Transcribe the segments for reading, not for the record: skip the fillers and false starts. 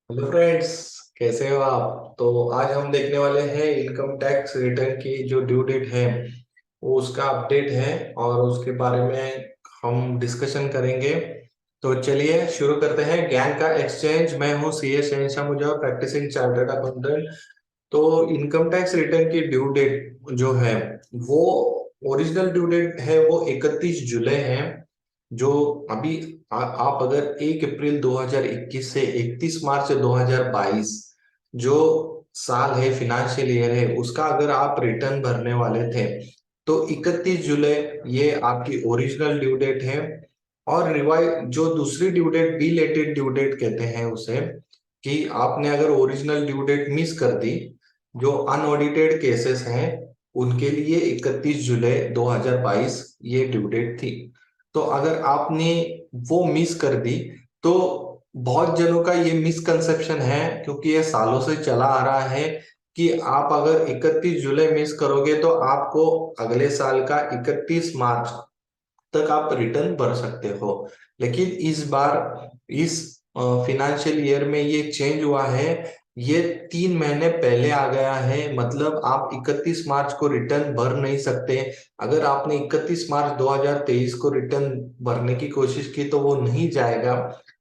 Hello friends, कैसे हो आप? तो आज हम देखने वाले हैं इनकम टैक्स रिटर्न की जो ड्यू डेट है वो उसका अपडेट है और उसके बारे में हम डिस्कशन करेंगे। तो चलिए शुरू करते हैं। ज्ञान का एक्सचेंज। मैं हूँ सीए शहनशाह मुजफ्फर, प्रैक्टिसिंग चार्टर्ड अकाउंटेंट। तो इनकम टैक्स रिटर्न की ड्यू डेट जो है वो ओरिजिनल ड्यू डेट है वो 31 जुलाई है। जो अभी आप अगर 1 अप्रैल 2021 से 31 मार्च 2022 जो साल है, फिनेंशियल ईयर है, उसका अगर आप रिटर्न भरने वाले थे तो 31 जुलाई ये आपकी ओरिजिनल ड्यू डेट है। और रिवाइज जो दूसरी due date, belated due date कहते हैं उसे, कि आपने अगर ओरिजिनल ड्यू डेट मिस कर दी, जो अनऑडिटेड केसेस हैं उनके लिए 31 जुलाई 2022 ये ड्यू डेट थी। तो अगर आपने वो मिस कर दी तो बहुत जनों का ये मिसकंसेप्शन है, क्योंकि ये सालों से चला आ रहा है कि आप अगर 31 जुलाई मिस करोगे तो आपको अगले साल का 31 मार्च तक आप रिटर्न भर सकते हो। लेकिन इस बार इस फिनेंशियल ईयर में ये चेंज हुआ है। ये 3 महीने पहले आ गया है, मतलब आप 31 मार्च को रिटर्न भर नहीं सकते। अगर आपने 31 मार्च 2023 को रिटर्न भरने की कोशिश की तो वो नहीं जाएगा।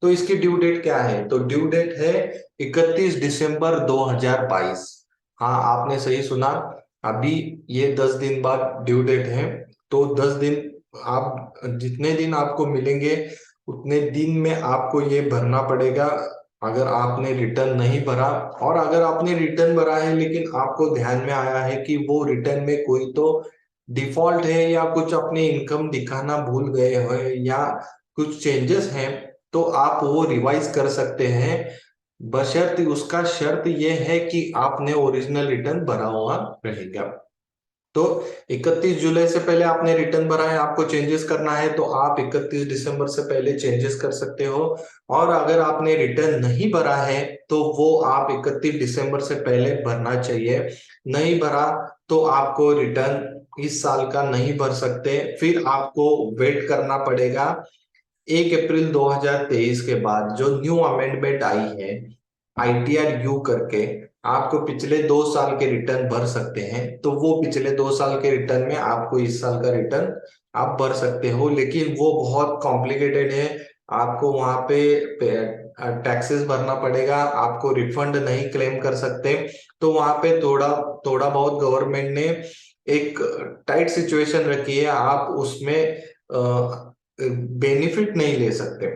तो इसकी ड्यू डेट क्या है? तो ड्यू डेट है 31 दिसंबर 2022। हाँ, आपने सही सुना। अभी ये 10 दिन बाद ड्यू डेट है। तो 10 दिन, आप जितने दिन आपको मिलेंगे उतने दिन में आपको ये भरना पड़ेगा अगर आपने रिटर्न नहीं भरा। और अगर आपने रिटर्न भरा है लेकिन आपको ध्यान में आया है कि वो रिटर्न में कोई तो डिफॉल्ट है या कुछ अपने इनकम दिखाना भूल गए हो या कुछ चेंजेस हैं, तो आप वो रिवाइज कर सकते हैं। बशर्ते उसका शर्त ये है कि आपने ओरिजिनल रिटर्न भरा हुआ रहेगा। तो 31 जुलाई से पहले आपने रिटर्न भरा है, आपको चेंजेस करना है तो आप 31 दिसंबर से पहले चेंजेस कर सकते हो। और अगर आपने रिटर्न नहीं भरा है तो वो आप 31 दिसंबर से पहले भरना चाहिए। नहीं भरा तो आपको रिटर्न इस साल का नहीं भर सकते, फिर आपको वेट करना पड़ेगा 1 अप्रैल 2023 के बाद जो न्यू अमेंडमेंट आई है, आईटीआर यू करके। आपको पिछले 2 साल के रिटर्न भर सकते हैं, तो वो पिछले 2 साल के रिटर्न में आपको इस साल का रिटर्न आप भर सकते हो, लेकिन वो बहुत कॉम्प्लिकेटेड है। आपको वहां पे टैक्सेस भरना पड़ेगा, आपको रिफंड नहीं क्लेम कर सकते। तो वहां पे थोड़ा थोड़ा बहुत गवर्नमेंट ने एक टाइट सिचुएशन रखी है, आप उसमें बेनिफिट नहीं ले सकते।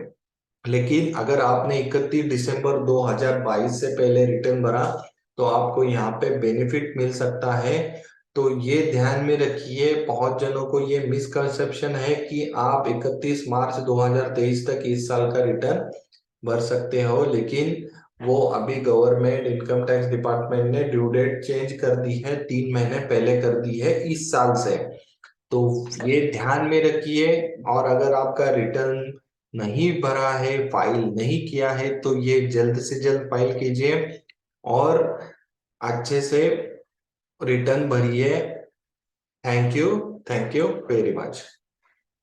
लेकिन अगर आपने 31 दिसंबर 2022 से पहले रिटर्न भरा तो आपको यहाँ पे बेनिफिट मिल सकता है। तो ये ध्यान में रखिए। बहुत जनों को ये मिसकंसेप्शन है कि आप 31 मार्च 2023 तक इस साल का रिटर्न भर सकते हो, लेकिन वो अभी गवर्नमेंट इनकम टैक्स डिपार्टमेंट ने ड्यू डेट चेंज कर दी है, 3 महीने पहले कर दी है इस साल से। तो ये ध्यान में रखिए। और अगर आपका रिटर्न नहीं भरा है, फाइल नहीं किया है, तो ये जल्द से जल्द फाइल कीजिए और अच्छे से रिटर्न भरिए। Thank you. Thank you very much.